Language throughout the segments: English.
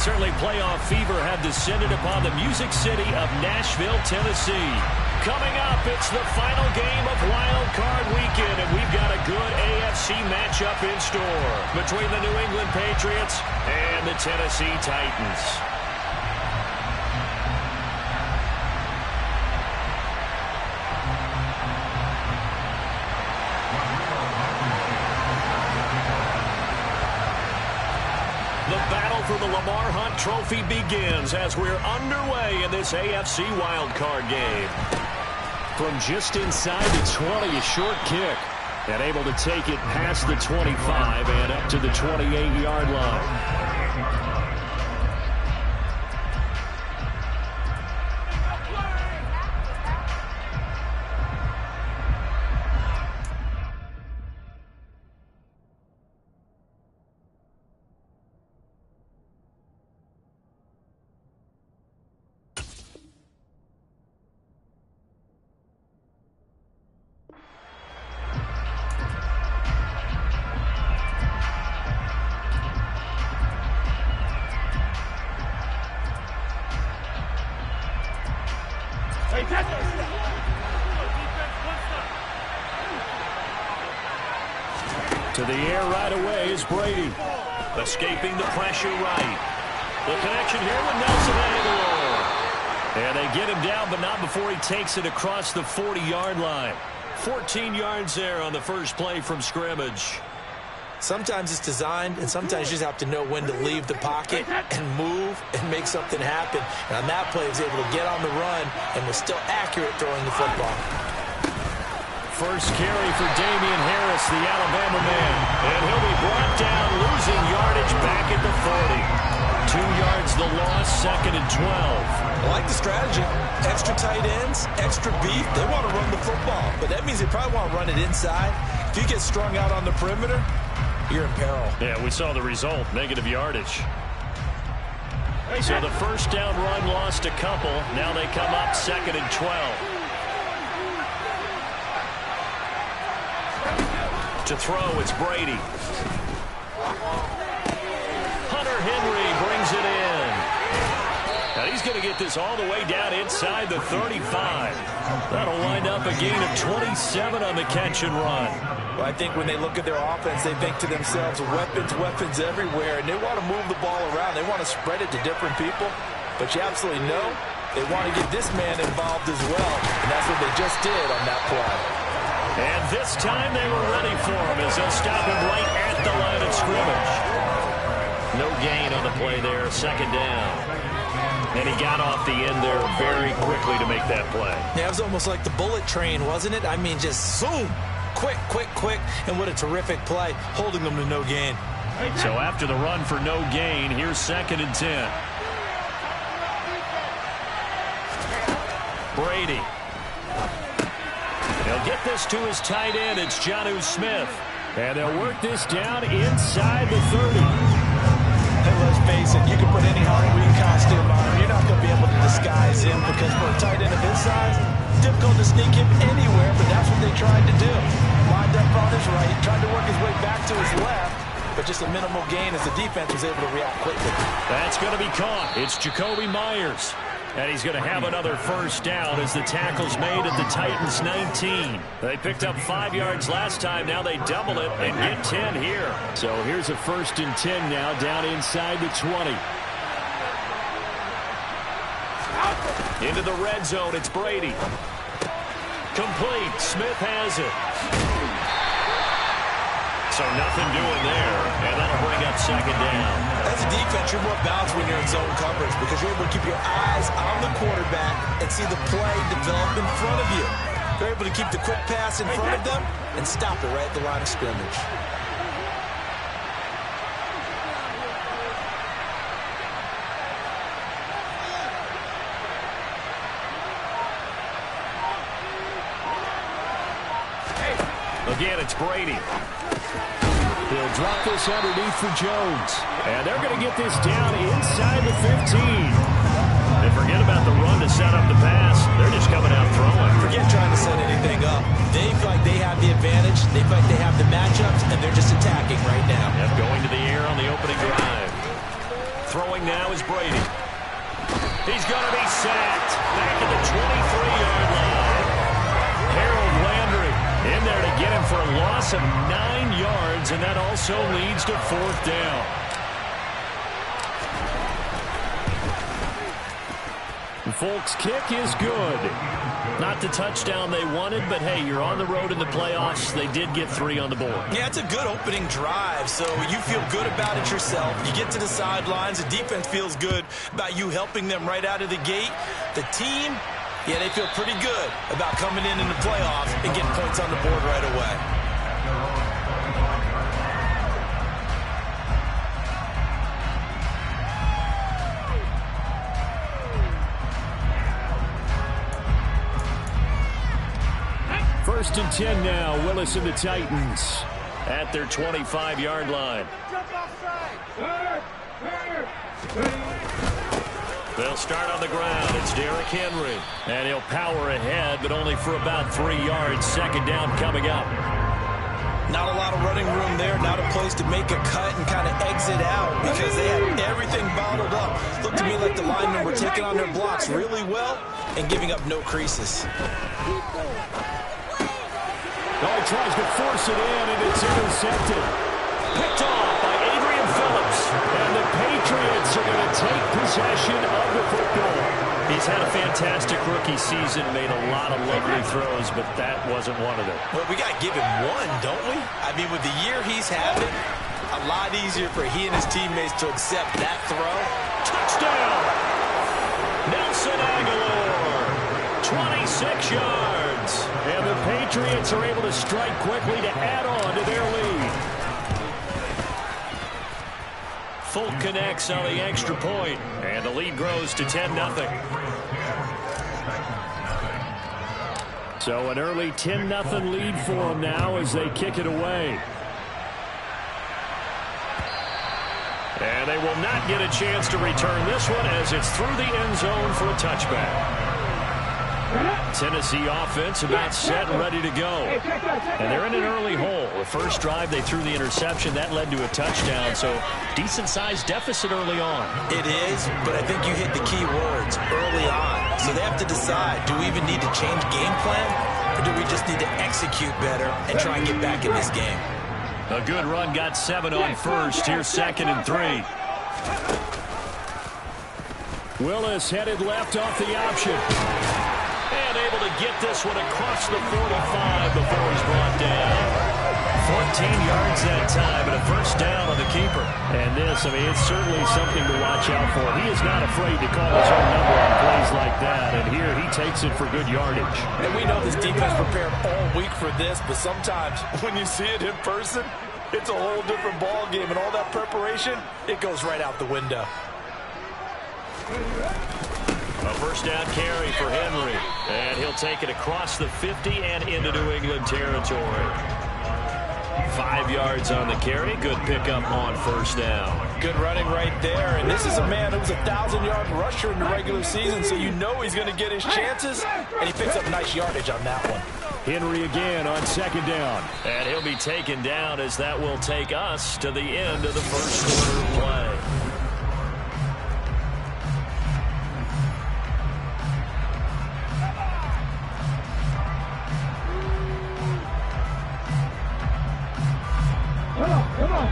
Certainly playoff fever had descended upon the Music City of Nashville, Tennessee. Coming up, it's the final game of Wild Card Weekend, and we've got a good AFC matchup in store between the New England Patriots and the Tennessee Titans. For the Lamar Hunt Trophy begins as we're underway in this AFC wildcard game. From just inside the 20, a short kick. And able to take it past the 25 and up to the 28-yard line. To the air right away is Brady. Escaping the pressure right. The connection here with Nelson Agholor. And they get him down, but not before he takes it across the 40-yard line. 14 yards there on the first play from scrimmage. Sometimes it's designed, and sometimes you just have to know when to leave the pocket and move and make something happen. And on that play, he was able to get on the run and was still accurate throwing the football. First carry for Damian Harris, the Alabama man. And he'll be brought down, losing yardage back at the 40. 2 yards the loss, 2nd and 12. I like the strategy. Extra tight ends, extra beef. They want to run the football, but that means they probably want to run it inside. If you get strung out on the perimeter, you're in peril. Yeah, we saw the result, negative yardage. So the first down run lost a couple. Now they come up 2nd and 12. To throw, it's Brady. Hunter Henry brings it in. Now he's going to get this all the way down inside the 35. That'll wind up a gain of 27 on the catch and run. Well, I think when they look at their offense, they think to themselves, weapons everywhere, and they want to move the ball around. They want to spread it to different people, but you absolutely know they want to get this man involved as well, and that's what they just did on that play. And this time they were ready for him as they'll stop him right at the line of scrimmage. No gain on the play there, 2nd down. And he got off the end there very quickly to make that play. Yeah, it was almost like the bullet train, wasn't it? I mean, just zoom. Quick, and what a terrific play, holding them to no gain. So after the run for no gain, here's 2nd and 10. Brady. He'll get this to his tight end. It's Jonnu Smith. And they'll work this down inside the 30. Hey, let's face it, you can put any Halloween costume on him. You're not going to be able to disguise him because for a tight end of his size, difficult to sneak him anywhere, but that's what they tried to do. Lined up on his right, tried to work his way back to his left, but just a minimal gain as the defense was able to react quickly. That's going to be caught. It's Jakobi Meyers. And he's going to have another first down as the tackle's made at the Titans' 19. They picked up 5 yards last time. Now they double it and get 10 here. So here's a 1st and 10 now down inside the 20. Into the red zone, it's Brady. Complete. Smith has it. So nothing doing there, and that'll bring up 2nd down. As a defense, you're more balanced when you're in zone coverage because you're able to keep your eyes on the quarterback and see the play develop in front of you. You're able to keep the quick pass in front of them and stop it right at the line of scrimmage. Again, it's Brady. He'll drop this underneath for Jones. And they're going to get this down inside the 15. They forget about the run to set up the pass. They're just coming out throwing. Forget trying to set anything up. They feel like they have the advantage. They feel like they have the matchups, and they're just attacking right now. Yep, going to the air on the opening drive. Throwing now is Brady. He's going to be sacked. Back at the 23-yard line. Harold Landry in there to get him for a loss of 9 yards, and that also leads to 4th down. Folks' kick is good. Not the touchdown they wanted, but hey, you're on the road in the playoffs. They did get 3 on the board. Yeah, it's a good opening drive, so you feel good about it yourself. You get to the sidelines. The defense feels good about you helping them right out of the gate. The team, yeah, they feel pretty good about coming in the playoffs and getting points on the board right away. First and 10 now. Willis and the Titans at their 25-yard line. They'll start on the ground. It's Derrick Henry. And he'll power ahead, but only for about 3 yards. 2nd down coming up. Not a lot of running room there. Not a place to make a cut and kind of exit out because they had everything bottled up. Looked to me like the linemen were taking on their blocks really well and giving up no creases. Oh, he tries to force it in, and it's intercepted. Picked off by Adrian Phillips. And the Patriots are going to take possession of the football. He's had a fantastic rookie season, made a lot of lovely throws, but that wasn't one of them. Well, we got to give him one, don't we? I mean, with the year he's having, a lot easier for he and his teammates to accept that throw. Touchdown! Nelson Aguilar, 26 yards. And the Patriots are able to strike quickly to add on to their lead. Folk connects on the extra point, and the lead grows to 10-0. So an early 10-0 lead for them now as they kick it away. And they will not get a chance to return this one as it's through the end zone for a touchback. Tennessee offense about set and ready to go. And they're in an early hole. The first drive, they threw the interception. That led to a touchdown, so decent-sized deficit early on. It is, but I think you hit the key words early on. So they have to decide, do we even need to change game plan, or do we just need to execute better and try and get back in this game? A good run, got 7 on first. Here's 2nd and 3. Willis headed left off the option. And able to get this one across the 45 before he's brought down. 14 yards that time, and a first down on the keeper. And this, I mean, it's certainly something to watch out for. He is not afraid to call his own number on plays like that, and here he takes it for good yardage. And we know this defense prepared all week for this, but sometimes when you see it in person, it's a whole different ball game, and all that preparation, it goes right out the window. A first down carry for Henry, and he'll take it across the 50 and into New England territory. 5 yards on the carry. Good pickup on first down. Good running right there, and this is a man who was a 1,000-yard rusher in the regular season, so you know he's going to get his chances, and he picks up nice yardage on that one. Henry again on 2nd down, and he'll be taken down as that will take us to the end of the first quarter of play.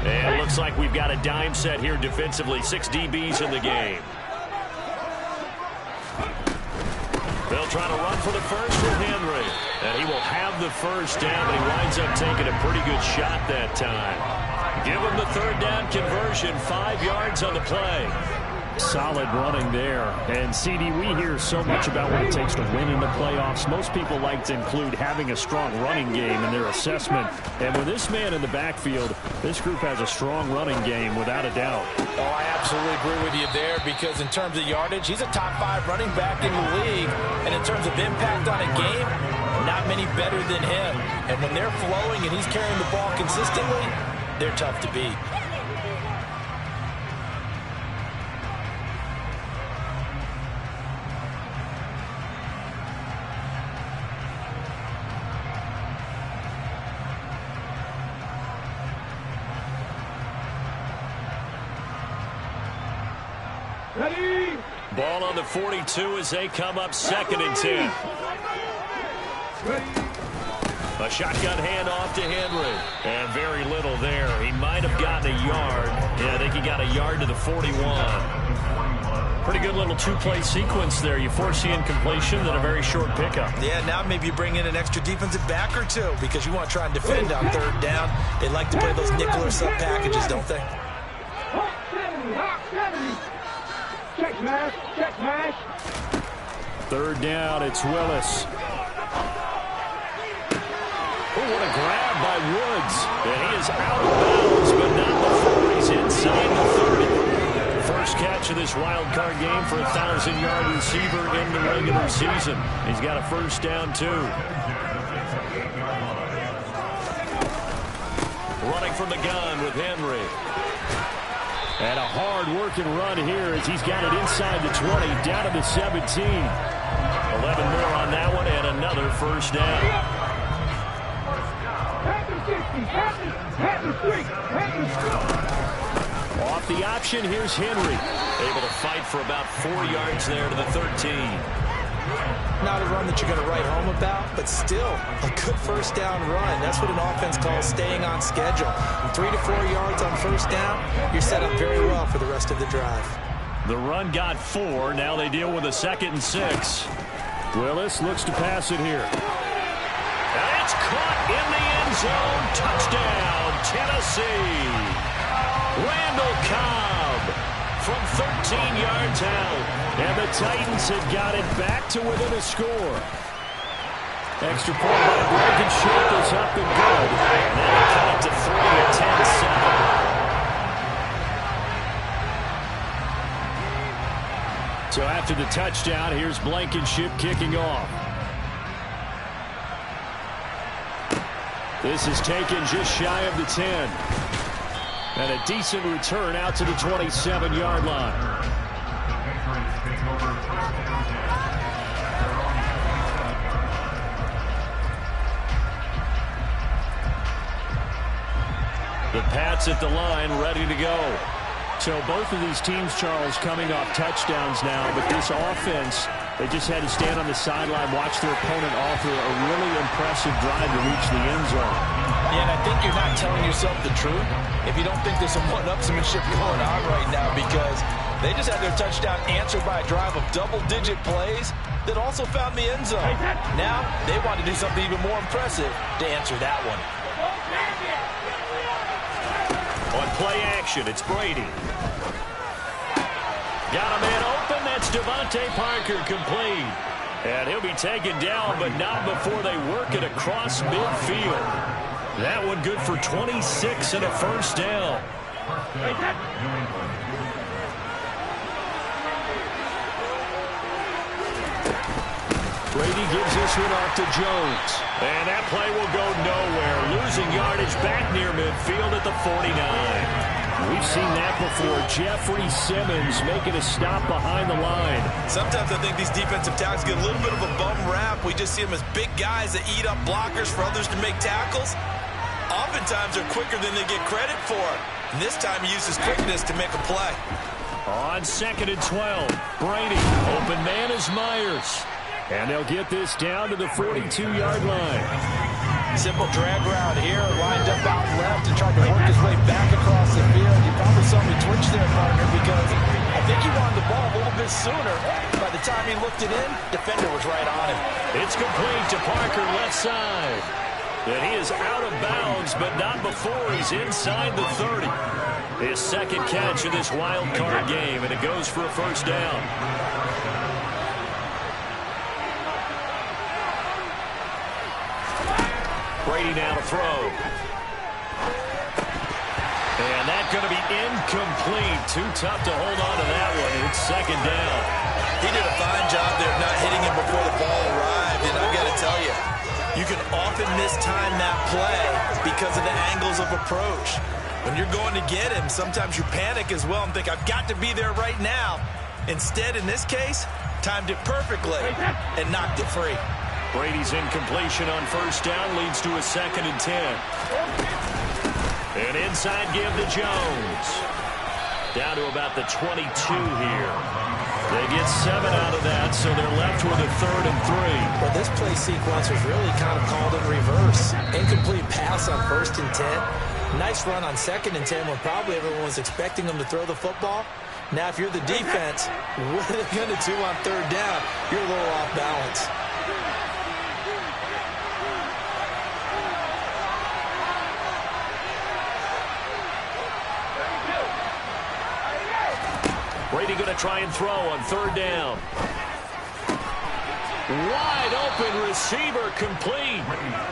And it looks like we've got a dime set here defensively. 6 DBs in the game. They'll try to run for the first with Henry. And he will have the first down, but he winds up taking a pretty good shot that time. Give him the 3rd down conversion. 5 yards on the play. Solid running there. And, CD, we hear so much about what it takes to win in the playoffs. Most people like to include having a strong running game in their assessment. And with this man in the backfield, this group has a strong running game without a doubt. Oh, I absolutely agree with you there because in terms of yardage, he's a top 5 running back in the league. And in terms of impact on a game, not many better than him. And when they're flowing and he's carrying the ball consistently, they're tough to beat. Ball on the 42 as they come up 2nd and 10. A shotgun handoff to Henry. And very little there. He might have gotten a yard. Yeah, I think he got a yard to the 41. Pretty good little two-play sequence there. You force the incompletion, then a very short pickup. Yeah, now maybe you bring in an extra defensive back or two because you want to try and defend on 3rd down. They like to play those nickel or sub packages, don't they? Check mash. 3rd down, it's Willis. Oh, what a grab by Woods. And he is out of bounds, but not before he's inside the 30. First catch of this wild card game for a 1,000-yard receiver in the regular season. He's got a 1st down, too. Running from the gun with Henry. And a hard-working run here as he's got it inside the 20, down to the 17. 11 more on that one, and another 1st down. Off the option, here's Henry. Able to fight for about 4 yards there to the 13. Not a run that you're going to write home about, but still a good 1st down run. That's what an offense calls staying on schedule. And 3 to 4 yards on 1st down, you're set up very well for the rest of the drive. The run got 4. Now they deal with a 2nd and 6. Willis looks to pass it here. And it's caught in the end zone. Touchdown, Tennessee. Randall Cobb from 13 yards out. And the Titans have got it back to within a score. Extra point by Blankenship is up and good. And they cut it to 3 at 10-7. So after the touchdown, here's Blankenship kicking off. This is taken just shy of the 10. And a decent return out to the 27-yard line. The Pats at the line, ready to go. So both of these teams, Charles, coming off touchdowns now, but this offense, they just had to stand on the sideline, watch their opponent offer a really impressive drive to reach the end zone. Yeah, and I think you're not telling yourself the truth if you don't think there's some one-upsmanship going on right now, because they just had their touchdown answered by a drive of double-digit plays that also found the end zone. Now they want to do something even more impressive to answer that one. On play action, it's Brady. Got a man open. That's Devontae Parker complete. And he'll be taken down, but not before they work it across midfield. That one good for 26 and a 1st down. Brady gives this one off to Jones. And that play will go nowhere. Losing yardage back near midfield at the 49. We've seen that before. Jeffrey Simmons making a stop behind the line. Sometimes I think these defensive tackles get a little bit of a bum rap. We just see them as big guys that eat up blockers for others to make tackles. Oftentimes they're quicker than they get credit for. And this time he uses quickness to make a play. On 2nd and 12, Brady. Open man is Myers. And they'll get this down to the 42-yard line. Simple drag route here, lined up out left and tried to work his way back across the field. You probably saw me twitch there, partner, because I think he wanted the ball a little bit sooner. By the time he looked it in, defender was right on him. It's complete to Parker, left side. And he is out of bounds, but not before he's inside the 30. His 2nd catch of this wild card game, and it goes for a 1st down. Brady now to throw. And that's going to be incomplete. Too tough to hold on to that one. It's 2nd down. He did a fine job there of not hitting him before the ball arrived. And I've got to tell you, you can often mistime that play because of the angles of approach. When you're going to get him, sometimes you panic as well and think, I've got to be there right now. Instead, in this case, timed it perfectly and knocked it free. Brady's incompletion on 1st down leads to a 2nd and 10. An inside give to Jones. Down to about the 22 here. They get 7 out of that, so they're left with a 3rd and 3. Well, this play sequence was really kind of called in reverse. Incomplete pass on 1st and 10. Nice run on 2nd and 10 when probably everyone was expecting them to throw the football. Now, if you're the defense, what are they going to do on 3rd down? You're a little off balance. Brady going to try and throw on 3rd down. Wide open receiver complete.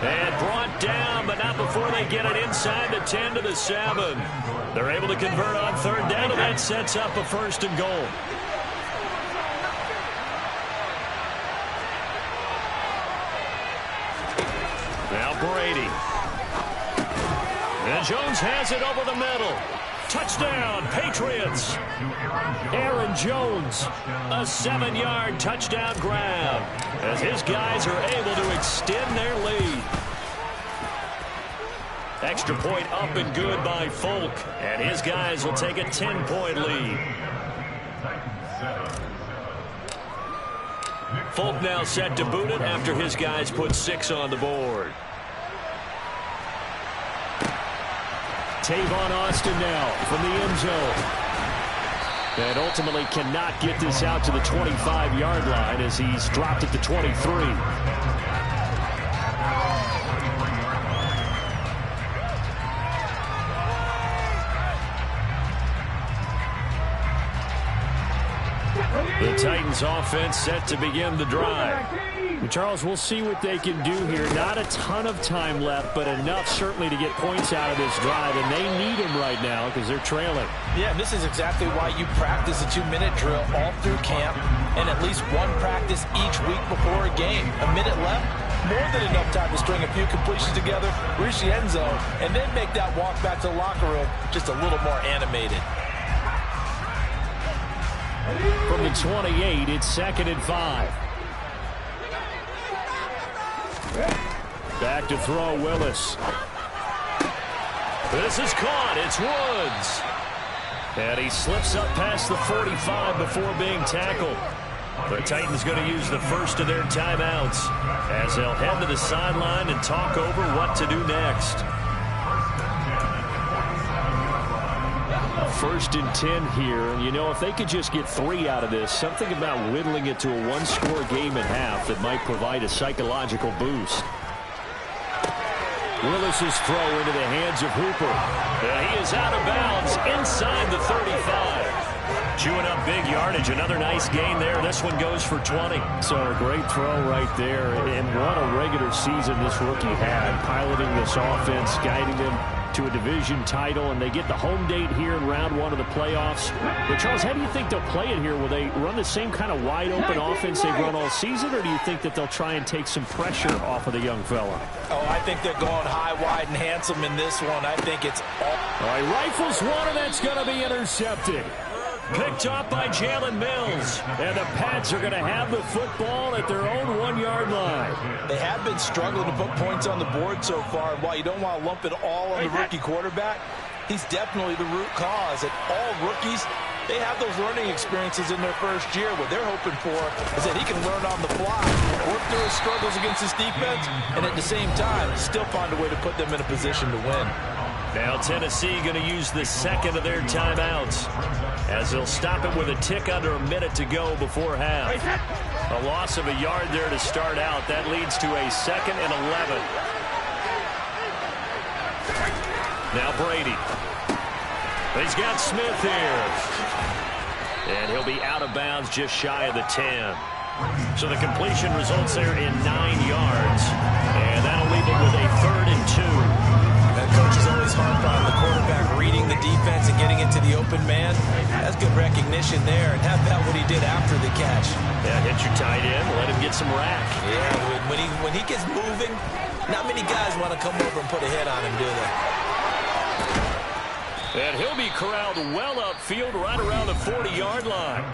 And brought down, but not before they get it inside the 10 to the 7. They're able to convert on 3rd down, and that sets up a 1st and goal. Now Brady. And Jones has it over the middle. Touchdown, Patriots. Aaron Jones, a 7-yard touchdown grab as his guys are able to extend their lead. Extra point up and good by Folk, and his guys will take a 10-point lead. Folk now set to boot it after his guys put 6 on the board. Tavon Austin now from the end zone. And ultimately cannot get this out to the 25-yard line as he's dropped it to 23. The Titans offense set to begin the drive. And Charles, we'll see what they can do here. Not a ton of time left, but enough certainly to get points out of this drive, and they need them right now because they're trailing. Yeah, and this is exactly why you practice a 2-minute drill all through camp and at least one practice each week before a game. A minute left, more than enough time to string a few completions together, reach the end zone, and then make that walk back to the locker room just a little more animated. From the 28, it's 2nd and 5. Back to throw, Willis. This is caught. It's Woods. And he slips up past the 45 before being tackled. The Titans going to use the first of their timeouts as they'll head to the sideline and talk over what to do next. 1st and 10 here, and you know, if they could just get 3 out of this, something about whittling it to a 1-score game at half that might provide a psychological boost. Willis's throw into the hands of Hooper. And he is out of bounds inside the 35. Chewing up big yardage. Another nice gain there. This one goes for 20. So a great throw right there. And what a regular season this rookie had, piloting this offense, guiding them to a division title, and they get the home date here in round 1 of the playoffs. But Charles, how do you think they'll play it here? Will they run the same kind of wide-open offense they've run all season, or do you think that they'll try and take some pressure off of the young fella? Oh, I think they're going high, wide, and handsome in this one. I think it's all right, rifles one, and that's going to be intercepted. Picked up by Jalen Mills. And the Pats are going to have the football at their own 1-yard line. They have been struggling to put points on the board so far. And while you don't want to lump it all on the rookie quarterback, he's definitely the root cause. And all rookies, they have those learning experiences in their first year. What they're hoping for is that he can learn on the fly, work through his struggles against his defense, and at the same time, still find a way to put them in a position to win. Now Tennessee going to use the second of their timeouts as they'll stop it with a tick under a minute to go before half. A loss of a yard there to start out. That leads to a 2nd and 11. Now Brady. He's got Smith here. And he'll be out of bounds just shy of the 10. So the completion results there in 9 yards. And that'll leave it with a 3rd and 2. That coach is always harped on the quarterback reading the defense and getting it to the open man. That's good recognition there. And how about what he did after the catch? Yeah, hit your tight end, let him get some rack. Yeah, when he gets moving, not many guys want to come over and put a hit on him, do they? And he'll be corralled well upfield right around the 40-yard line.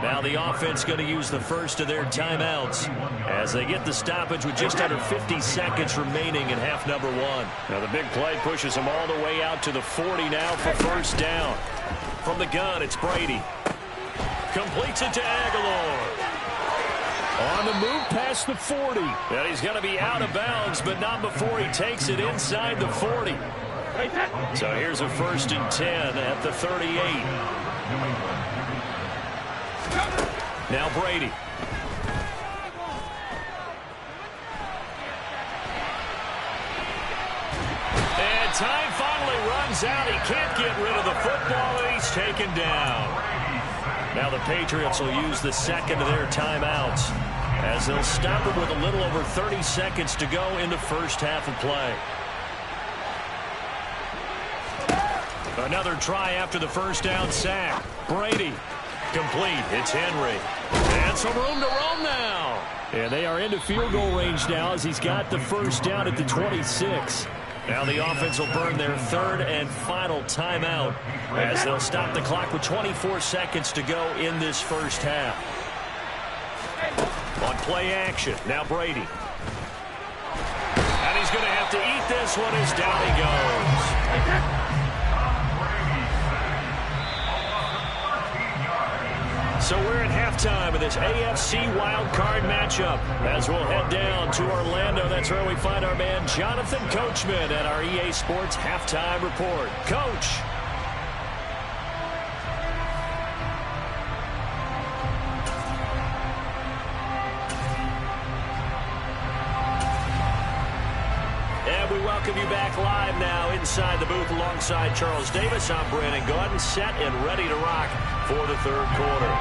Now the offense going to use the first of their timeouts as they get the stoppage with just under 50 seconds remaining in half number 1. Now the big play pushes them all the way out to the 40 now for 1st down. From the gun, it's Brady. Completes it to Aguilar. On the move past the 40. And he's going to be out of bounds, but not before he takes it inside the 40. So here's a 1st and 10 at the 38. Now Brady. And time finally runs out. He can't get rid of the football, and he's taken down. Now the Patriots will use the second of their timeouts as they'll stop it with a little over 30 seconds to go in the first half of play. Another try after the first down sack. Brady. Complete. It's Henry. And some room to roam now. And they are into field goal range now as he's got the first down at the 26. Now the offense will burn their third and final timeout as they'll stop the clock with 24 seconds to go in this first half. On play action, now Brady. And he's going to have to eat this one as down he goes. So we're at halftime of this AFC wildcard matchup. As we'll head down to Orlando, that's where we find our man Jonathan Coachman at our EA Sports Halftime Report. Coach. And we welcome you back live now inside the booth alongside Charles Davis. I'm Brandon Gaudin, set and ready to rock for the third quarter.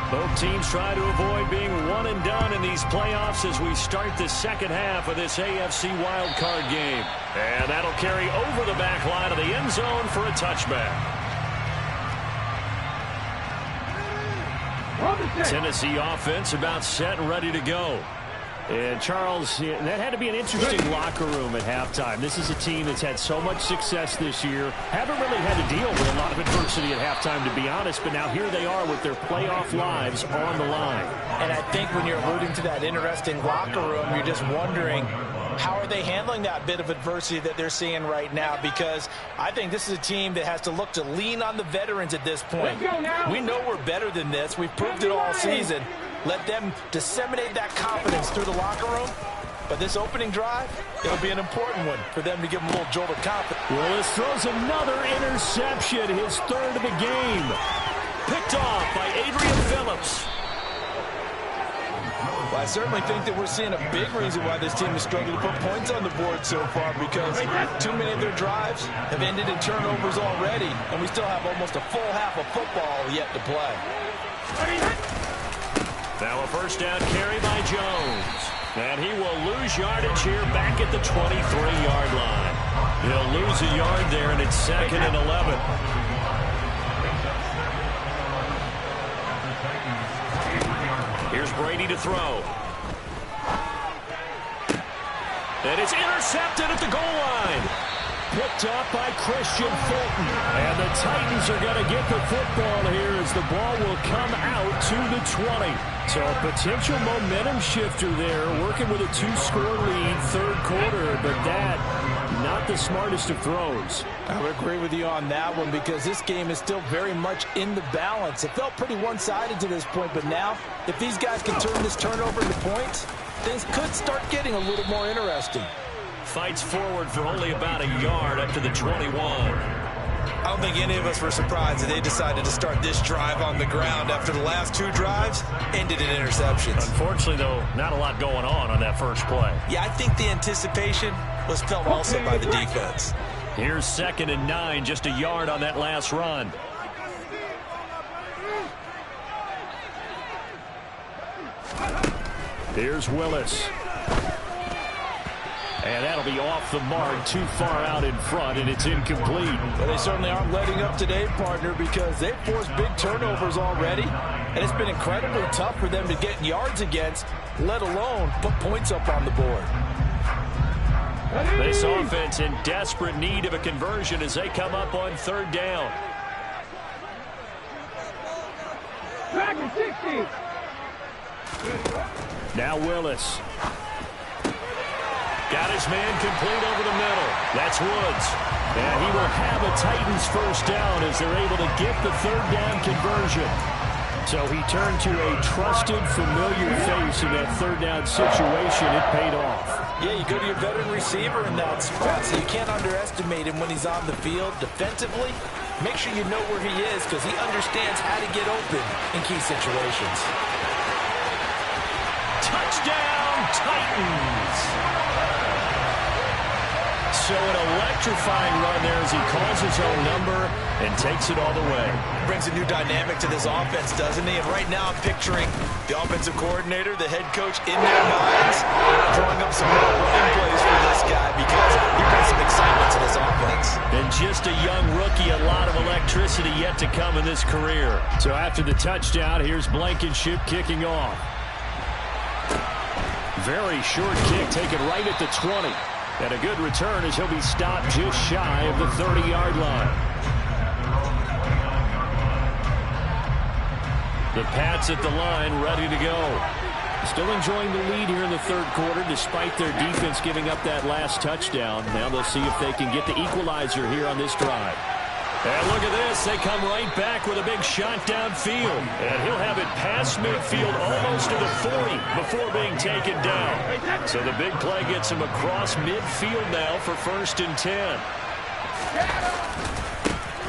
Both teams try to avoid being one and done in these playoffs as we start the second half of this AFC wildcard game. And that'll carry over the back line of the end zone for a touchback. Tennessee offense about set and ready to go. And Charles, that had to be an interesting locker room at halftime. This is a team that's had so much success this year. Haven't really had to deal with a lot of adversity at halftime, to be honest. But now here they are with their playoff lives on the line. And I think when you're alluding to that interesting locker room, you're just wondering, how are they handling that bit of adversity that they're seeing right now? Because I think this is a team that has to look to lean on the veterans at this point. We know we're better than this. We've proved it all season. Let them disseminate that confidence through the locker room. But this opening drive, it'll be an important one for them to give them a little jolt of confidence. Willis throws another interception, his third of the game. Picked off by Adrian Phillips. Well, I certainly think that we're seeing a big reason why this team is struggling to put points on the board so far, because too many of their drives have ended in turnovers already, and we still have almost a full half of football yet to play. Now a first down carry by Jones. And he will lose yardage here back at the 23-yard line. He'll lose a yard there, and it's 2nd and 11. Here's Brady to throw. And it's intercepted at the goal line. Picked up by Christian Fulton. And the Titans are going to get the football here as the ball will come out to the 20. So a potential momentum shifter there, working with a 2-score lead, third quarter, but that, not the smartest of throws. I would agree with you on that one, because this game is still very much in the balance. It felt pretty one-sided to this point, but now, if these guys can turn this turnover into points, things could start getting a little more interesting. Fights forward for only about a yard up to the 21. I don't think any of us were surprised that they decided to start this drive on the ground after the last two drives ended in interceptions. Unfortunately, though, not a lot going on that first play. Yeah, I think the anticipation was felt also by the defense. Here's 2nd and 9, just a yard on that last run. Here's Willis. And that'll be off the mark, too far out in front, and it's incomplete. Well, they certainly aren't letting up today, partner, because they've forced big turnovers already, and it's been incredibly tough for them to get yards against, let alone put points up on the board. This offense in desperate need of a conversion as they come up on 3rd down. Back at 60. Now Willis. Got his man complete over the middle. That's Woods. And he will have a Titans first down as they're able to get the third down conversion. So he turned to a trusted, familiar face in that third down situation. It paid off. Yeah, you go to your veteran receiver in that spot, so you can't underestimate him when he's on the field. Defensively, make sure you know where he is because he understands how to get open in key situations. Touchdown, Titans! So an electrifying run there as he calls his own number and takes it all the way. Brings a new dynamic to this offense, doesn't he? And right now I'm picturing the offensive coordinator, the head coach in their minds, drawing up some more running plays for this guy because he brings some excitement to this offense. And just a young rookie, a lot of electricity yet to come in this career. So after the touchdown, here's Blankenship kicking off. Very short kick taken right at the 20. And a good return as he'll be stopped just shy of the 30-yard line. The Pats at the line, ready to go. Still enjoying the lead here in the third quarter despite their defense giving up that last touchdown. Now they'll see if they can get the equalizer here on this drive. And look at this. They come right back with a big shot downfield. And he'll have it past midfield almost to the 40 before being taken down. So the big play gets him across midfield now for 1st and 10.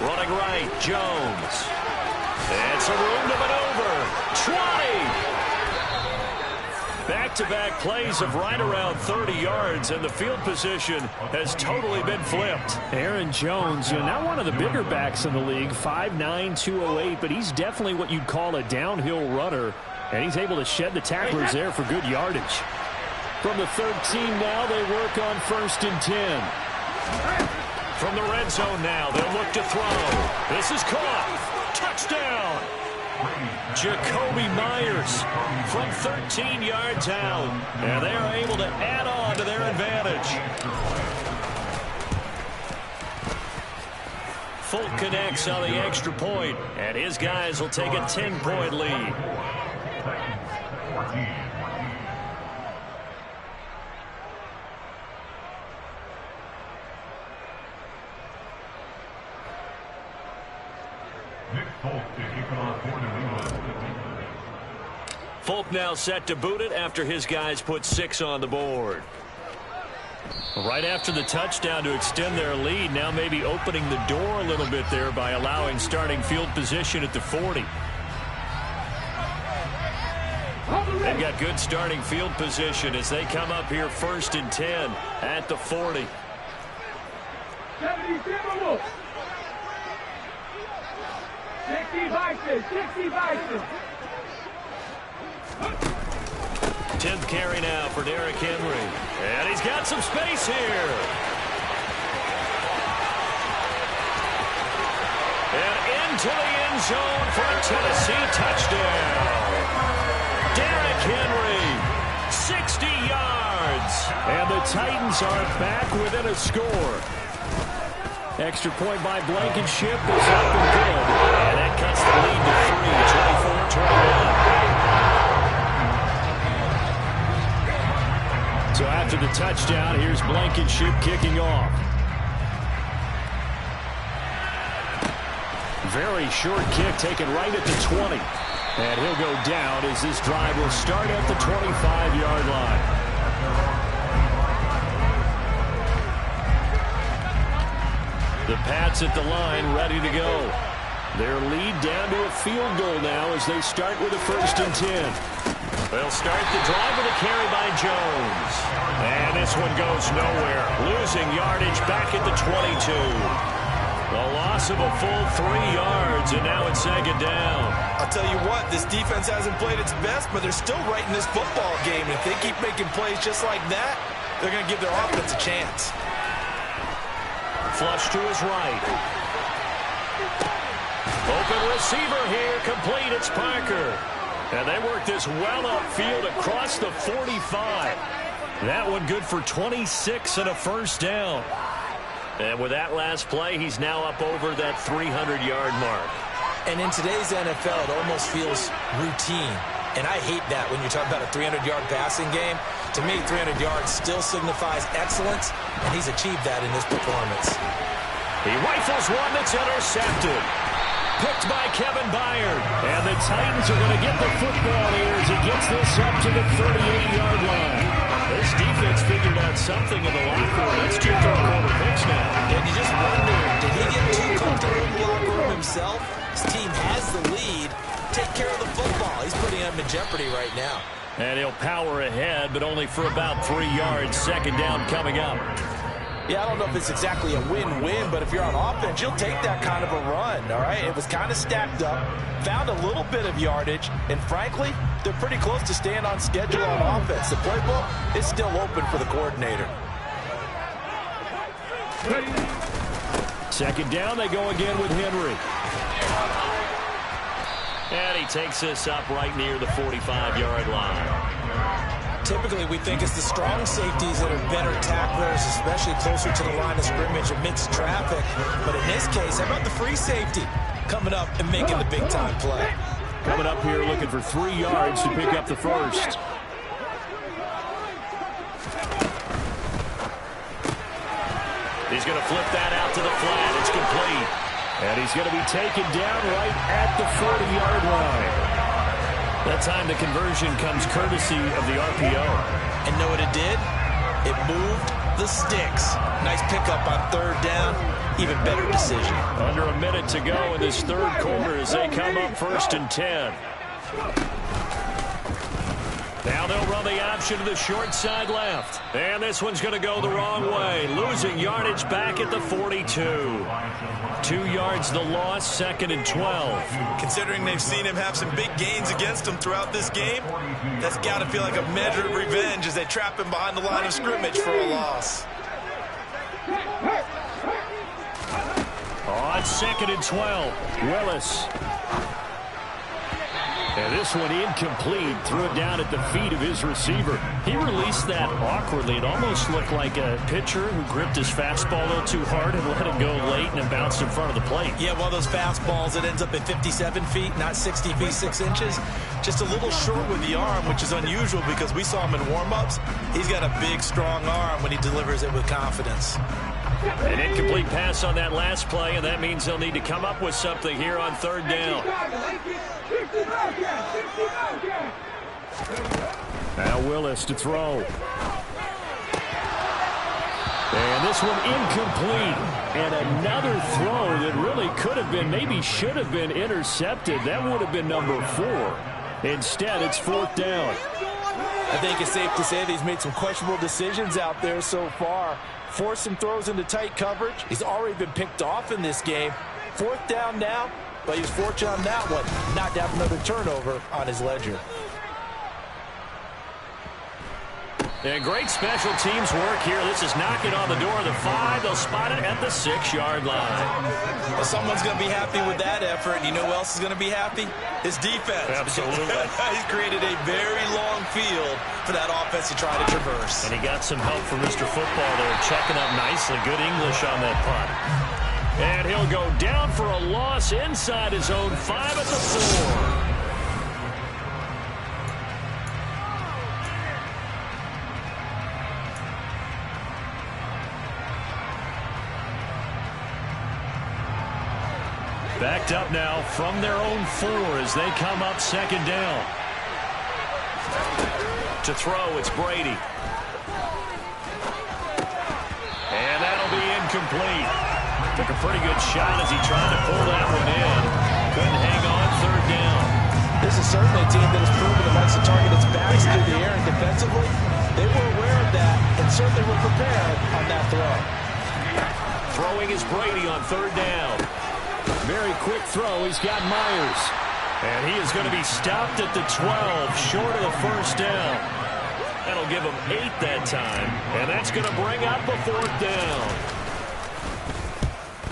Running right, Jones. And some room to maneuver. 20! Back-to-back plays of right around 30 yards, and the field position has totally been flipped. Aaron Jones, not one of the bigger backs in the league, 5'9", 208, but he's definitely what you'd call a downhill runner, and he's able to shed the tacklers there for good yardage. From the 13 now, they work on 1st and 10. From the red zone now, they'll look to throw. This is caught. Touchdown! Jacoby Myers from 13 yards out. And they are able to add on to their advantage. Folk connects on the extra point, and his guys will take a 10-point lead. Folk now set to boot it after his guys put 6 on the board. Right after the touchdown to extend their lead, now maybe opening the door a little bit there by allowing starting field position at the 40. They've got good starting field position as they come up here 1st and 10 at the 40. 10th carry now for Derrick Henry. And he's got some space here. And into the end zone for a Tennessee touchdown. Derrick Henry, 60 yards. And the Titans are back within a score. Extra point by Blankenship is up and good. And that cuts the lead to 24-21. So after the touchdown, here's Blankenship kicking off. Very short kick taken right at the 20. And he'll go down as this drive will start at the 25-yard line. The Pats at the line, ready to go. Their lead down to a field goal now as they start with a 1st and 10. They'll start the drive with a carry by Jones. And this one goes nowhere. Losing yardage back at the 22. A loss of a full 3 yards, and now it's 2nd down. I'll tell you what, this defense hasn't played its best, but they're still right in this football game. If they keep making plays just like that, they're going to give their offense a chance. Flush to his right. Open receiver here, complete, it's Parker. And they work this well upfield across the 45. That one good for 26 and a 1st down. And with that last play, he's now up over that 300-yard mark. And in today's NFL, it almost feels routine. And I hate that when you're talking about a 300-yard passing game. To me, 300 yards still signifies excellence, and he's achieved that in this performance. He rifles one that's intercepted. Picked by Kevin Byard. And the Titans are going to get the football here as he gets this up to the 38-yard line. This defense figured out something in the locker room. That's 2 third-quarter picks now. And you just wonder, did he get too comfortable in the locker room himself? His team has the lead. Take care of the football. He's putting them in jeopardy right now. And he'll power ahead, but only for about 3 yards. Second down coming up. Yeah, I don't know if it's exactly a win-win, but if you're on offense, you'll take that kind of a run, all right? It was kind of stacked up, found a little bit of yardage, and frankly, they're pretty close to staying on schedule on offense. The playbook is still open for the coordinator. Second down, they go again with Henry. And he takes this up right near the 45-yard line. Typically, we think it's the strong safeties that are better tacklers, especially closer to the line of scrimmage amidst traffic. But in this case, how about the free safety coming up and making the big-time play? Coming up here looking for 3 yards to pick up the first. He's going to flip that out to the flat. It's complete. And he's going to be taken down right at the 40-yard line. That time the conversion comes courtesy of the RPO. And know what it did? It moved the sticks. Nice pickup on third down. Even better decision. Under a minute to go in this third quarter as they come up 1st and 10. Now they'll run the option to the short side left. And this one's going to go the wrong way. Losing yardage back at the 42. 2 yards the loss, 2nd and 12. Considering they've seen him have some big gains against him throughout this game, that's got to feel like a measure of revenge as they trap him behind the line of scrimmage for a loss. On 2nd and 12, Willis. And this one incomplete. Threw it down at the feet of his receiver. He released that awkwardly. It almost looked like a pitcher who gripped his fastball a little too hard and let it go late and it bounced in front of the plate. Yeah, one of those fastballs that ends up at 57 feet, not 60 feet, 6 inches. Just a little short with the arm, which is unusual because we saw him in warm-ups. He's got a big, strong arm when he delivers it with confidence. An incomplete pass on that last play, and that means they'll need to come up with something here on third down. Now Willis to throw. And this one incomplete. And another throw that really could have been, maybe should have been intercepted. That would have been number 4. Instead, it's 4th down. I think it's safe to say that he's made some questionable decisions out there so far. Forced some throws into tight coverage. He's already been picked off in this game. 4th down now, but he was fortunate on that one not to have another turnover on his ledger. And great special teams work here. This is knocking on the door of the 5. They'll spot it at the 6-yard line. Well, someone's going to be happy with that effort. You know who else is going to be happy? His defense. Absolutely. He's created a very long field for that offense to try to traverse. And he got some help from Mr. Football there, checking up nicely. Good English on that punt. And he'll go down for a loss inside his own 5 at the 4. Backed up now from their own 4 as they come up 2nd down. To throw, it's Brady. And that'll be incomplete. Took a pretty good shot as he tried to pull that one in. Couldn't hang on 3rd down. This is certainly a team that has proven it likes to target its backs through the air and defensively. They were aware of that and certainly were prepared on that throw. Throwing is Brady on 3rd down. Very quick throw. He's got Myers. And he is going to be stopped at the 12, short of the 1st down. That'll give him 8 that time. And that's going to bring up a 4th down.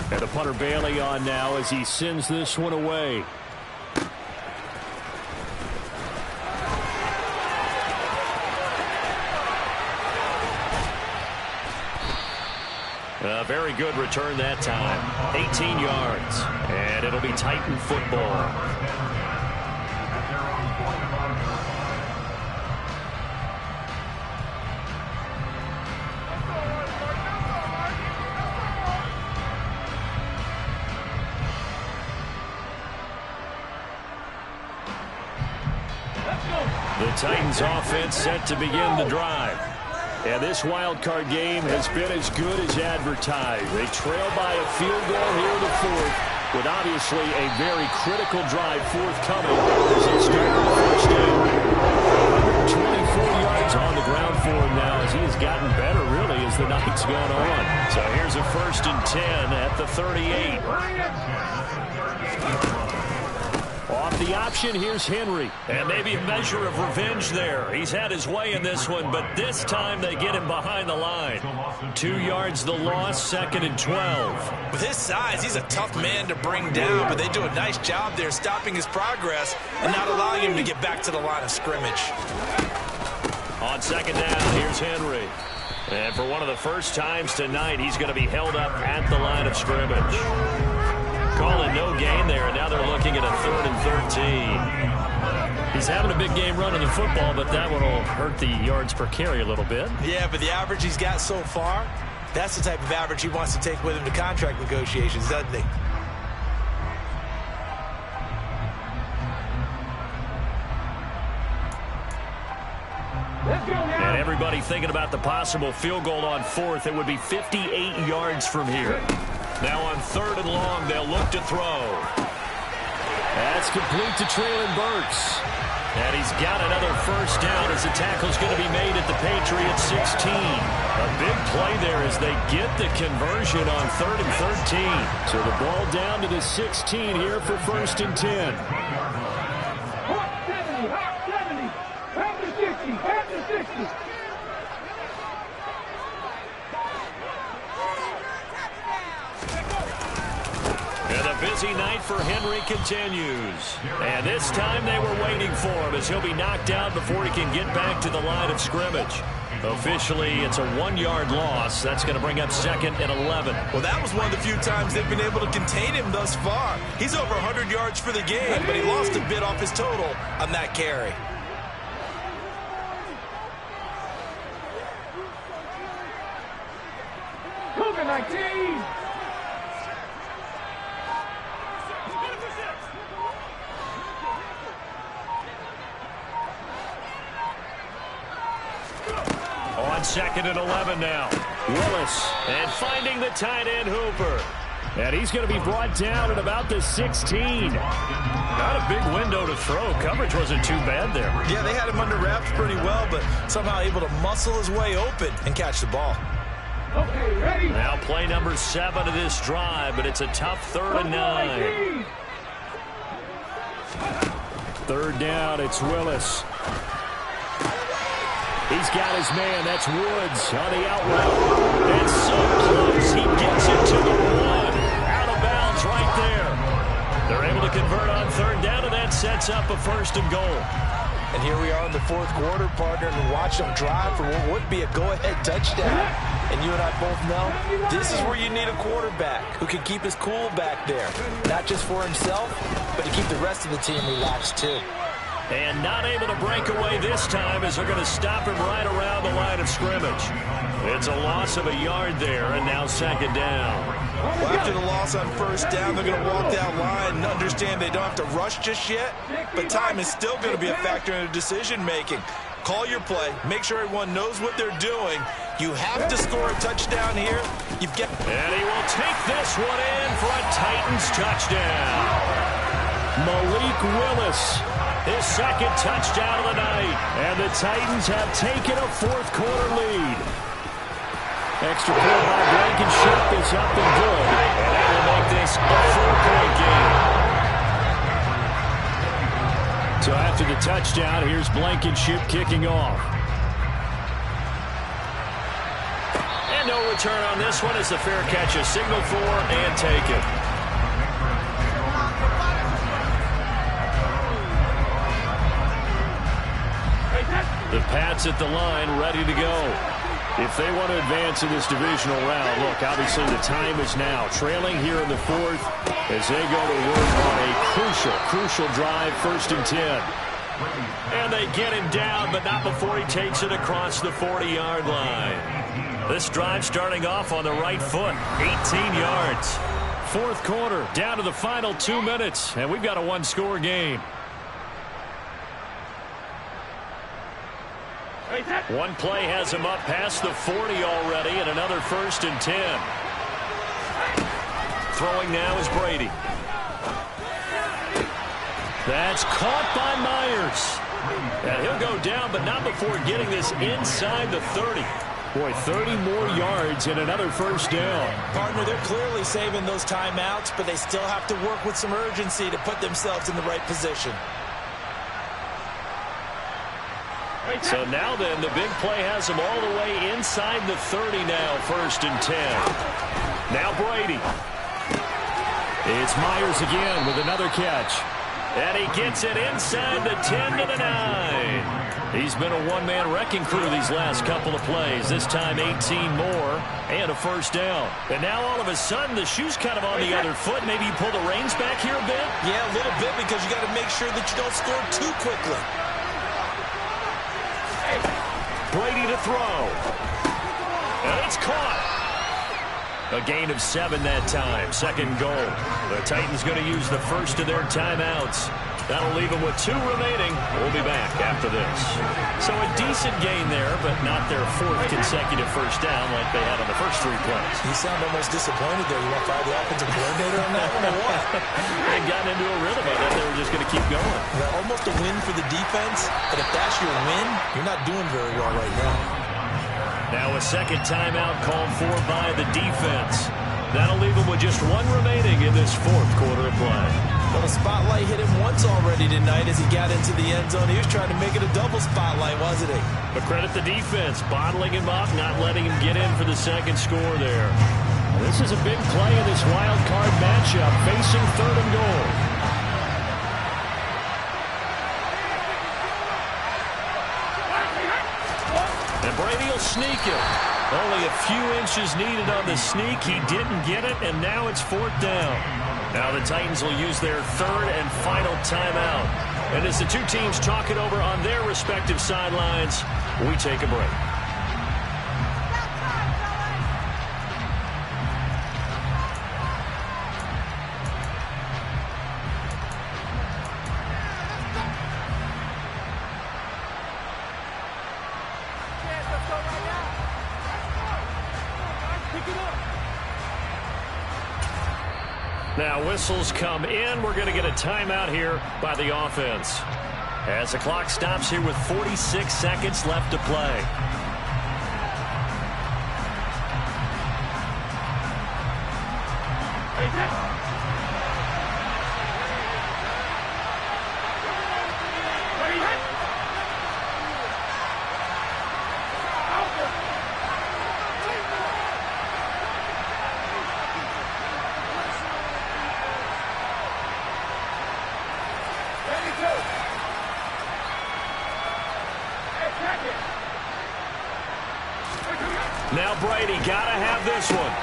And the punter Bailey on now as he sends this one away. A very good return that time. 18 yards. And it'll be Titan football. Titans offense set to begin the drive. And this wild card game has been as good as advertised. They trail by a field goal here in the fourth, with obviously a very critical drive forthcoming as they start the first down. 24 yards on the ground for him now as he has gotten better, really, as the night's gone on. So here's a 1st and 10 at the 38. Off the option, here's Henry. And maybe a measure of revenge there. He's had his way in this one, but this time they get him behind the line. 2 yards the loss, 2nd and 12. With his size, he's a tough man to bring down, but they do a nice job there stopping his progress and not allowing him to get back to the line of scrimmage. On 2nd down, here's Henry. And for one of the first times tonight, he's going to be held up at the line of scrimmage. Calling no gain there, and now they're looking at a 3rd and 13. He's having a big game running the football, but that one will hurt the yards per carry a little bit. Yeah, but the average he's got so far, that's the type of average he wants to take with him to contract negotiations, doesn't he? And everybody thinking about the possible field goal on 4th. It would be 58 yards from here. Now on 3rd and long, they'll look to throw. That's complete to Treylon Burks. And he's got another 1st down as the tackle's going to be made at the Patriots 16. A big play there as they get the conversion on 3rd and 13. So the ball down to the 16 here for 1st and 10. Hawk 70, Hawk 70. Half the 60, half the 60. And the busy night for Henry continues. And this time they were waiting for him as he'll be knocked down before he can get back to the line of scrimmage. Officially, it's a 1-yard loss. That's going to bring up 2nd and 11. Well, that was one of the few times they've been able to contain him thus far. He's over 100 yards for the game, but he lost a bit off his total on that carry. Cougar 19. On 2nd and 11 now. Willis. And finding the tight end Hooper. And he's going to be brought down at about the 16. Not a big window to throw. Coverage wasn't too bad there. Yeah, they had him under wraps pretty well, but somehow able to muscle his way open and catch the ball. Okay, ready? Now play number 7 of this drive, but it's a tough 3rd and 9. 3rd down, it's Willis. He's got his man. That's Woods on the out route. And so close. He gets it to the 1. Out of bounds right there. They're able to convert on 3rd down, and that sets up a 1st and goal. And here we are in the 4th quarter, partner, and watch them drive for what would be a go-ahead touchdown. And you and I both know this is where you need a quarterback who can keep his cool back there. Not just for himself, but to keep the rest of the team relaxed too. And not able to break away this time as they're going to stop him right around the line of scrimmage. It's a loss of a yard there, and now 2nd down. Well, after the loss on 1st down, they're going to walk that line and understand they don't have to rush just yet, but time is still going to be a factor in their decision-making. Call your play. Make sure everyone knows what they're doing. You have to score a touchdown here. You've got... And he will take this one in for a Titans touchdown. Malik Willis. His 2nd touchdown of the night. And the Titans have taken a 4th quarter lead. Extra point by Blankenship is up and good. And that will make this a 4-point game. So after the touchdown, here's Blankenship kicking off. And no return on this one as the fair catch is signaled for and taken. The Pats at the line, ready to go. If they want to advance in this divisional round, look, obviously the time is now. Trailing here in the 4th as they go to work on a crucial drive, 1st and 10. And they get him down, but not before he takes it across the 40-yard line. This drive starting off on the right foot, 18 yards. 4th quarter, down to the final 2 minutes, and we've got a 1-score game. One play has him up past the 40 already, and another 1st and 10. Throwing now is Brady. That's caught by Myers. And he'll go down, but not before getting this inside the 30. Boy, 30 more yards and another 1st down. Partner, they're clearly saving those timeouts, but they still have to work with some urgency to put themselves in the right position. So now then, the big play has him all the way inside the 30 now, 1st and 10. Now Brady. It's Myers again with another catch. And he gets it inside the 10 to the 9. He's been a one-man wrecking crew these last couple of plays. This time 18 more and a 1st down. And now all of a sudden the shoe's kind of on the other foot. Maybe you pull the reins back here a bit? Yeah, a little bit, because you got to make sure that you don't score too quickly. Brady to throw. And it's caught. A gain of 7 that time. 2nd goal. The Titans going to use the first of their timeouts. That'll leave them with 2 remaining. We'll be back after this. So a decent gain there, but not their 4th consecutive 1st down like they had on the first 3 plays. You sound almost disappointed there. You want to fire the offensive coordinator on that one or what? They got into a rhythm. I thought they were just going to keep going. Yeah, almost a win for the defense, but if that's your win, you're not doing very well right now. Now a 2nd timeout called for by the defense. That'll leave them with just 1 remaining in this 4th quarter of play. Well, the spotlight hit him once already tonight as he got into the end zone. He was trying to make it a double spotlight, wasn't he? But credit the defense, bottling him up, not letting him get in for the 2nd score there. This is a big play in this wild card matchup, facing 3rd and goal. And Brady will sneak it. Only a few inches needed on the sneak. He didn't get it, and now it's 4th down. Now the Titans will use their 3rd and final timeout. And as the 2 teams talk it over on their respective sidelines, we take a break. Now whistles come in. We're going to get a timeout here by the offense. As the clock stops here with 46 seconds left to play. Now Brady got to have this one.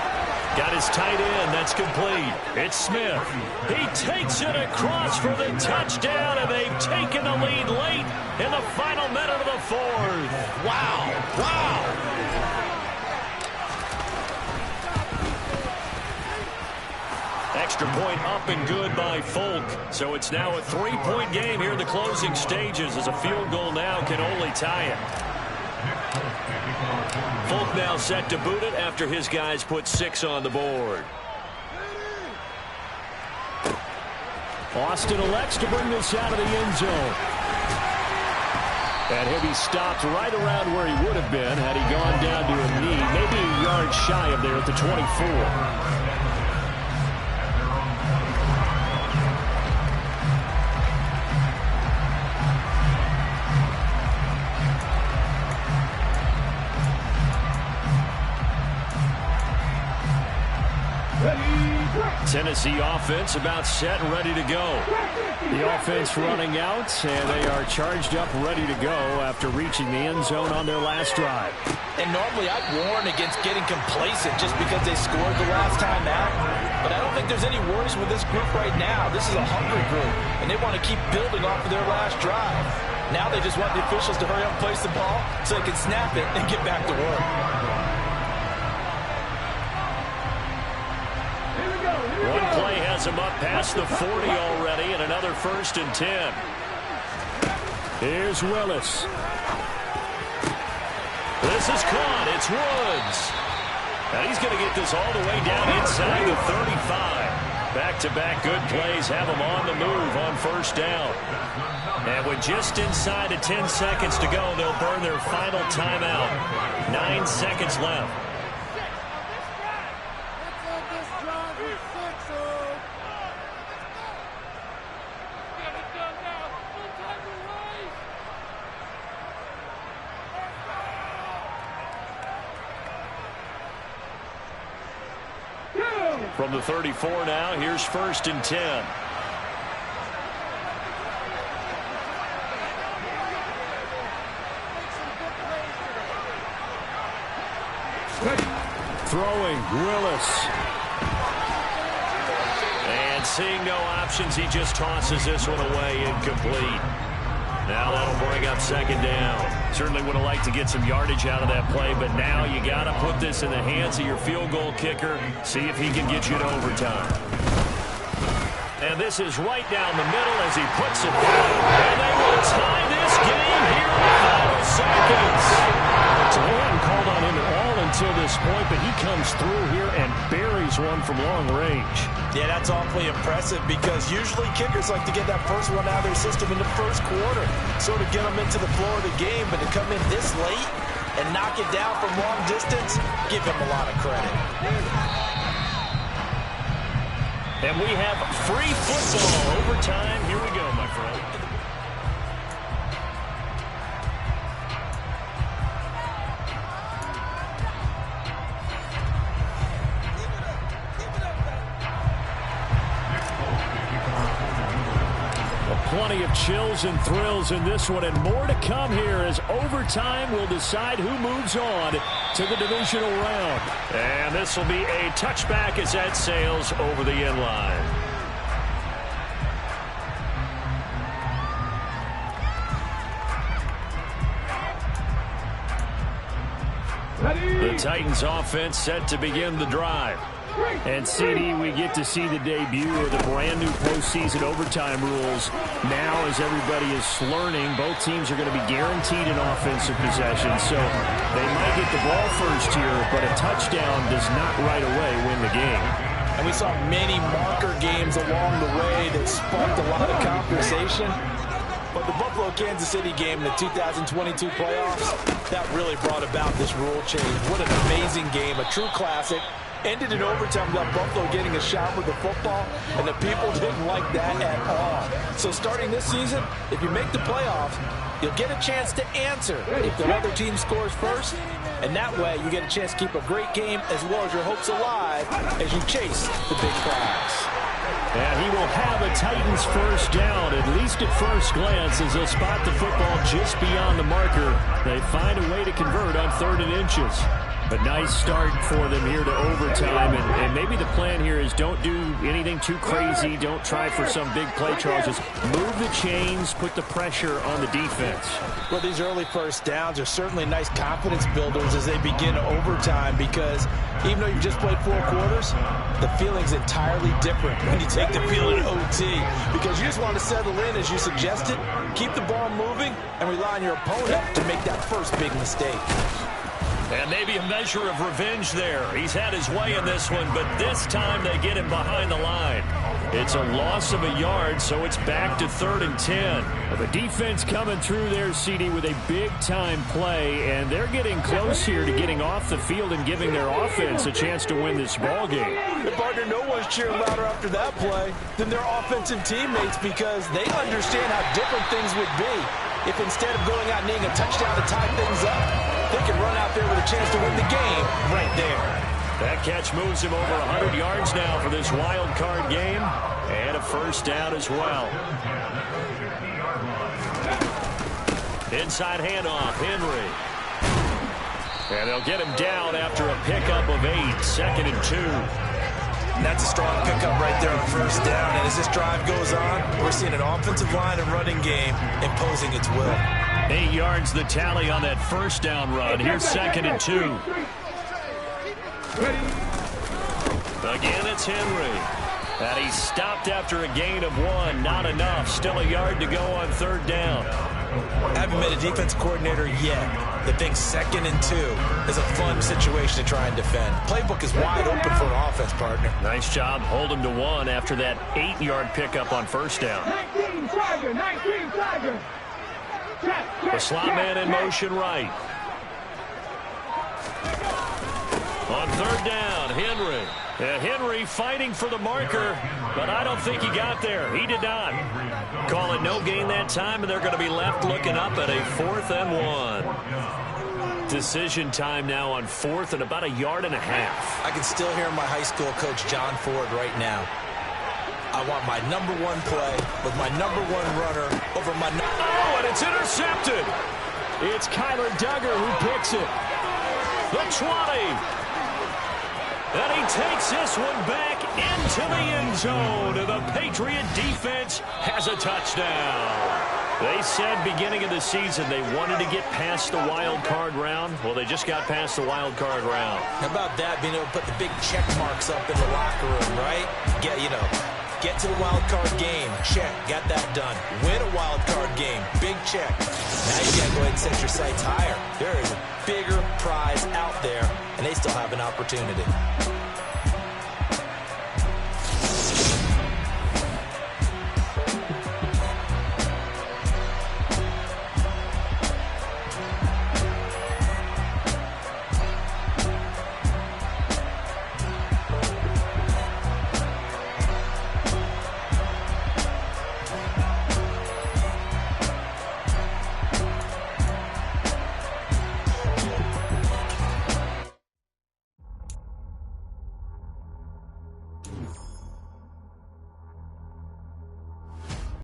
Got his tight end. That's complete. It's Smith. He takes it across for the touchdown, and they've taken the lead late in the final minute of the 4th. Wow. Wow. Extra point up and good by Folk. So it's now a 3-point game here in the closing stages, as a field goal now can only tie it. Folk now set to boot it after his guys put 6 on the board. Austin elects to bring this out of the end zone. And he'll be stopped right around where he would have been had he gone down to a knee, maybe a yard shy of there at the 24. Tennessee offense about set and ready to go. The offense running out, and they are charged up, ready to go after reaching the end zone on their last drive. And normally I'd warn against getting complacent just because they scored the last time out. But I don't think there's any worries with this group right now. This is a hungry group, and they want to keep building off of their last drive. Now they just want the officials to hurry up and place the ball so they can snap it and get back to work. One play has him up past the 40 already, and another 1st and 10. Here's Willis. This is caught. It's Woods. And he's going to get this all the way down inside the 35. Back-to-back good plays have him on the move on first down. And with just inside of 10 seconds to go, they'll burn their final timeout. 9 seconds left. From the 34 now, here's 1st and 10. Throwing, Willis. And seeing no options, he just tosses this one away, incomplete. Now that'll bring up 2nd down. Certainly would have liked to get some yardage out of that play, but now you got to put this in the hands of your field goal kicker. See if he can get you to overtime. And this is right down the middle as he puts it through. And they will tie this game here in the final seconds. So they hadn't called on him at all until this point, but he comes through here and buries one from long range. Yeah, that's awfully impressive because usually kickers like to get that first one out of their system in the first quarter, sort of get them into the flow of the game, but to come in this late and knock it down from long distance, give him a lot of credit. And we have free football overtime. Here we go, my friend. Plenty of chills and thrills in this one, and more to come here as overtime will decide who moves on to the divisional round. And this will be a touchback as that sails over the end line. The Titans offense set to begin the drive. And CD, we get to see the debut of the brand new postseason overtime rules. Now, as everybody is learning, both teams are going to be guaranteed an offensive possession. So they might get the ball first here, but a touchdown does not right away win the game. And we saw many marker games along the way that sparked a lot of conversation. But the Buffalo-Kansas City game in the 2022 playoffs, that really brought about this rule change. What an amazing game, a true classic. Ended in overtime without Buffalo getting a shot with the football, and the people didn't like that at all. So starting this season, if you make the playoffs, you'll get a chance to answer if the other team scores first, and that way you get a chance to keep a great game as well as your hopes alive as you chase the big prize. And he will have a Titans first down, at least at first glance, as they'll spot the football just beyond the marker. They find a way to convert on 3rd and inches. A nice start for them here to overtime, and maybe the plan here is don't do anything too crazy. Don't try for some big play, Charles. Just move the chains, put the pressure on the defense. Well, these early first downs are certainly nice confidence builders as they begin overtime because even though you've just played 4 quarters, the feeling's entirely different when you take the field in OT because you just want to settle in as you suggested, keep the ball moving, and rely on your opponent to make that first big mistake. And maybe a measure of revenge there. He's had his way in this one, but this time they get him behind the line. It's a loss of a yard, so it's back to 3rd and 10. Well, the defense coming through there, CD, with a big-time play, and they're getting close here to getting off the field and giving their offense a chance to win this ball game. Partner, no one's cheering louder after that play than their offensive teammates because they understand how different things would be if instead of going out and needing a touchdown to tie things up, they can run out there with a chance to win the game right there. That catch moves him over 100 yards now for this wild card game, and a first down as well. Inside handoff, Henry. And they'll get him down after a pickup of 8, 2nd and 2. And that's a strong pickup right there on first down. And as this drive goes on, we're seeing an offensive line and running game imposing its will. 8 yards the tally on that first down run. Here's 2nd and 2. Again, it's Henry. And he's stopped after a gain of 1. Not enough. Still a yard to go on 3rd down. I haven't been a defense coordinator yet, They think 2nd and 2 is a fun situation to try and defend. Playbook is wide open for an offense, partner. Nice job holding to 1 after that 8-yard pickup on first down. 19 Tiger, 19 Tiger. The slot man in motion right. On 3rd down, Henry. Henry fighting for the marker, but I don't think he got there. He did not. Call it no gain that time, and they're going to be left looking up at a 4th and 1. Decision time now on 4th and about 1.5 yards. I can still hear my high school coach, John Ford, right now. I want my number 1 play with my number 1 runner over my... Oh, and it's intercepted. It's Kyler Duggar who picks it. The 20. And he takes this one back into the end zone. And the Patriot defense has a touchdown. They said beginning of the season they wanted to get past the wild card round. Well, they just got past the wild card round. How about that, being able to put the big check marks up in the locker room, right? Get to the wild card game. Check. Got that done. Win a wild card game. Big check. Now you got to go ahead and set your sights higher. There is a bigger prize out there, and they still have an opportunity.